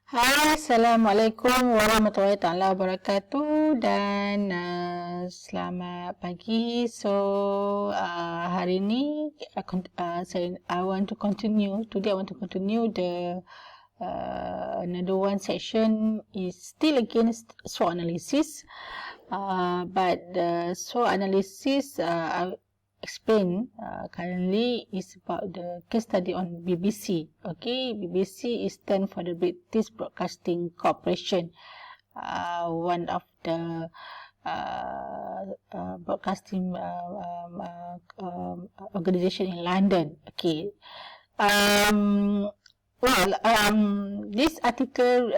Hai, Assalamualaikum warahmatullahi taala wabarakatuh dan selamat pagi. Hari ni I want to continue. Today I want to continue the another one section is still against SWOT analysis. But the SWOT analysis I explain currently is about the case study on BBC. Okay, BBC is stand for the British Broadcasting Corporation, one of the broadcasting organization in London. Okay. This article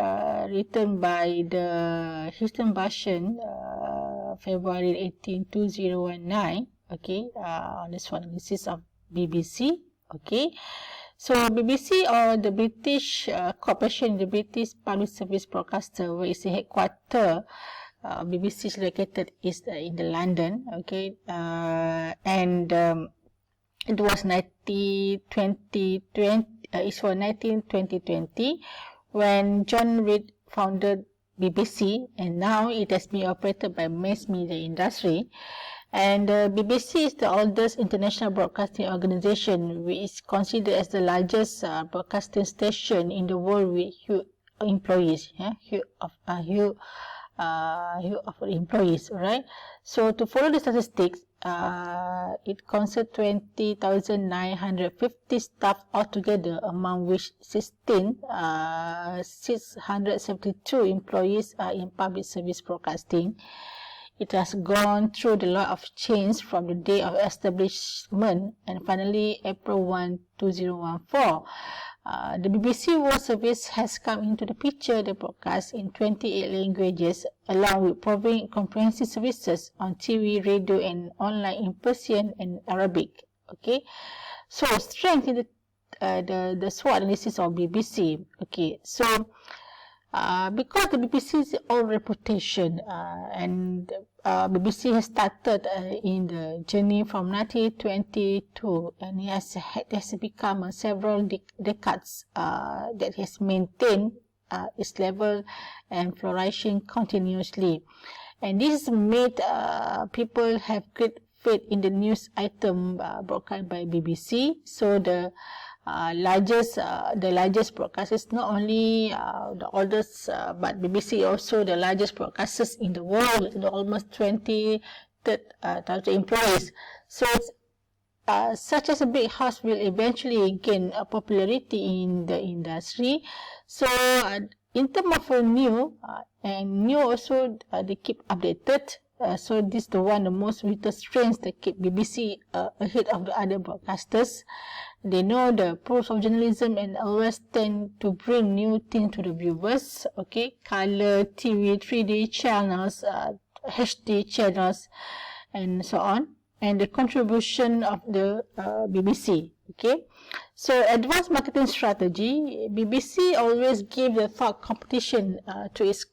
written by the Houston Bashan, February 18, 2019, okay, on the SWOT analysis of BBC, okay. So BBC or the British Corporation, the British Public Service Broadcaster, where is the headquarter, BBC is located in the London, okay, and it was 2020 when John Reed founded BBC, and now it has been operated by mass media industry. And BBC is the oldest international broadcasting organization, which is considered as the largest broadcasting station in the world with huge employees, huge employees, right? So to follow the statistics, it consists 20,950 staff altogether, among which 672 employees are in public service broadcasting. It has gone through a lot of change from the day of establishment, and finally April 1, 2014. The BBC World Service has come into the picture. They broadcast in 28 languages, along with providing comprehensive services on TV, radio, and online in Persian and Arabic. Okay, so strength in the SWOT analysis of BBC. Okay, so because the BBC's own reputation and BBC has started in the journey from 1922, and it has become several decades that has maintained its level and flourishing continuously. And this made people have great faith in the news item broadcast by BBC. So the largest broadcasters, not only the oldest, but BBC also the largest broadcasters in the world, with almost 20,000 employees. So such as a big house will eventually gain popularity in the industry. So in terms of new also, they keep updated. So this is the most vital strengths that keep BBC ahead of the other broadcasters. They know the pros of journalism and always tend to bring new things to the viewers. Okay, color, TV, 3D channels, HD channels, and so on. And the contribution of the BBC. Okay, so advanced marketing strategy. BBC always give the thought competition to its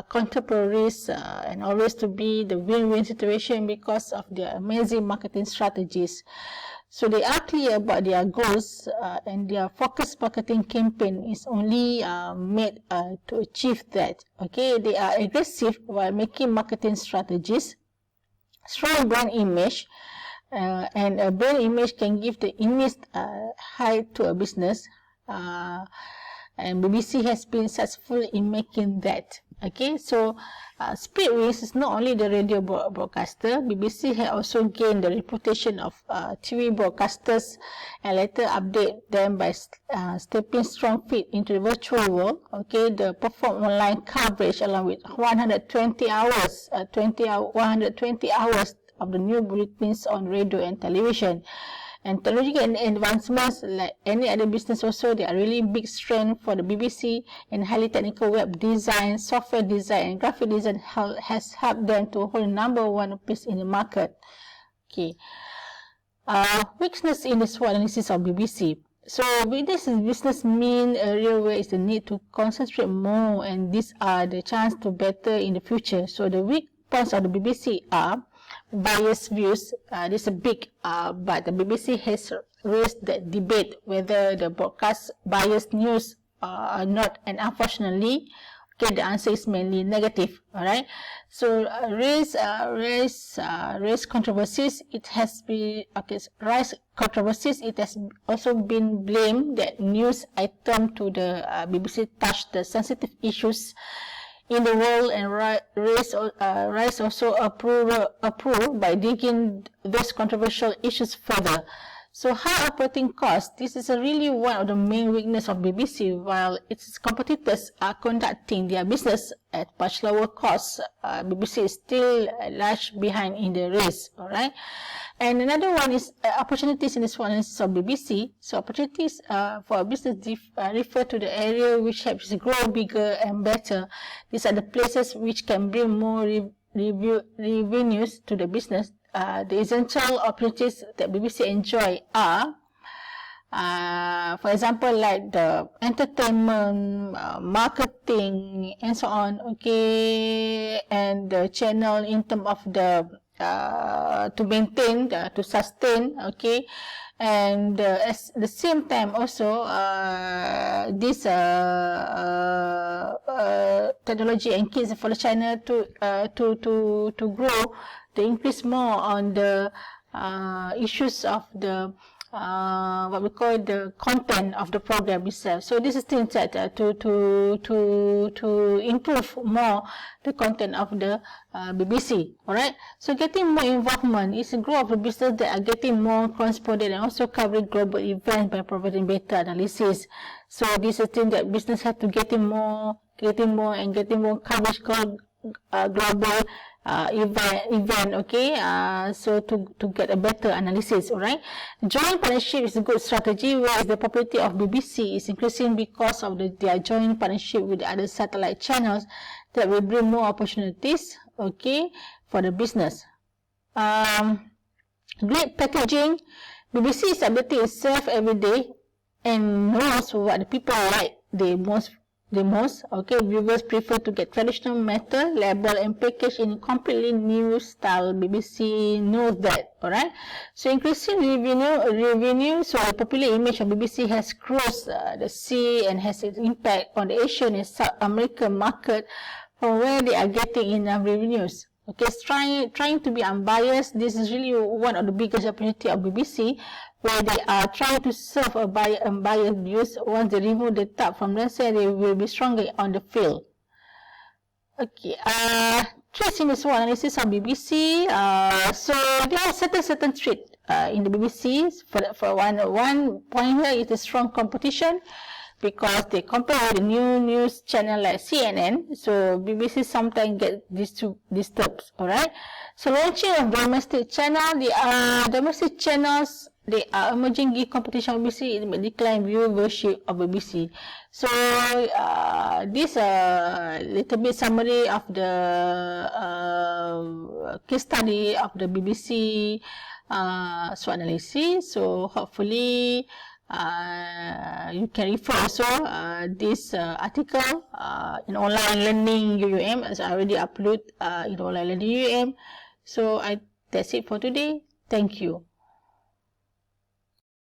contemporaries and always to be the win-win situation because of their amazing marketing strategies. So they are clear about their goals, and their focused marketing campaign is only made to achieve that. Okay, they are aggressive while making marketing strategies. Strong brand image, and a brand image can give the image height to a business, and BBC has been successful in making that. Okay, so Speed Wings is not only the radio broadcaster. BBC has also gained the reputation of TV broadcasters and later update them by stepping strong feet into the virtual world. Okay, they perform online coverage along with 120 hours of the new bulletins on radio and television. And technology and advancements, like any other business also, they are really big strength for the BBC, and highly technical web design, software design, and graphic design has helped them to hold number one place in the market. Okay. Weakness in the SWOT analysis of BBC. So weakness in business mean area where is the need to concentrate more, and these are the chance to better in the future. So the weak points of the BBC are biased views. This is a big, but the BBC has raised the debate whether the broadcast biased news not, and unfortunately, okay, the answer is mainly negative. All right. So raise controversies. It has been rise controversies. It has also been blamed that news item to the BBC touched the sensitive issues in the world, and rise also approved by digging those controversial issues further. So high operating costs, this is really one of the main weaknesses of BBC. While its competitors are conducting their business at much lower costs, BBC is still large behind in the race. All right. And another one is opportunities in the SWOT analysis of BBC. So opportunities for a business refer to the area which helps grow bigger and better. These are the places which can bring more revenues to the business. The essential opportunities that BBC enjoy are, for example, like the entertainment, marketing, and so on, okay, and the channel in terms of the to maintain, to sustain, okay, and at the same time also this technology and kids for the channel to grow, to increase more on the issues of the what we call the content of the program itself. So this is things that to improve more the content of the BBC. Alright. So getting more involvement is a growth of the business that are getting more correspondent and also covering global events by providing better analysis. So this is thing that business have to getting more coverage global event, okay, so to get a better analysis. All right. Joint partnership is a good strategy, whereas the popularity of BBC is increasing because of their joint partnership with other satellite channels that will bring more opportunities, okay, for the business. Great packaging. BBC is updating itself every day and knows what the people like the most. Okay, viewers prefer to get traditional metal, label and package in a completely new style. BBC knows that. Alright, so increasing revenue. So the popular image of BBC has crossed the sea and has its impact on the Asian and South American market, from where they are getting enough revenues. Okay, trying to be unbiased. This is really one of the biggest opportunity of BBC, where they are trying to serve a unbiased views. Once they remove the tab from themselves, they will be stronger on the field. Okay, traits in the SWOT analysis on BBC. So there are certain traits in the BBC. For one point here is the strong competition, because they compare with the new news channel like CNN. So BBC sometimes get disturbed. Alright. So launching of domestic channel, domestic channels, they are emerging, give competition with BBC, it may decline viewership of BBC. So this little bit summary of the case study of the BBC SWOT analysis. So hopefully you can refer also this article in online learning UUM, as I already upload in online learning UUM. So that's it for today. Thank you.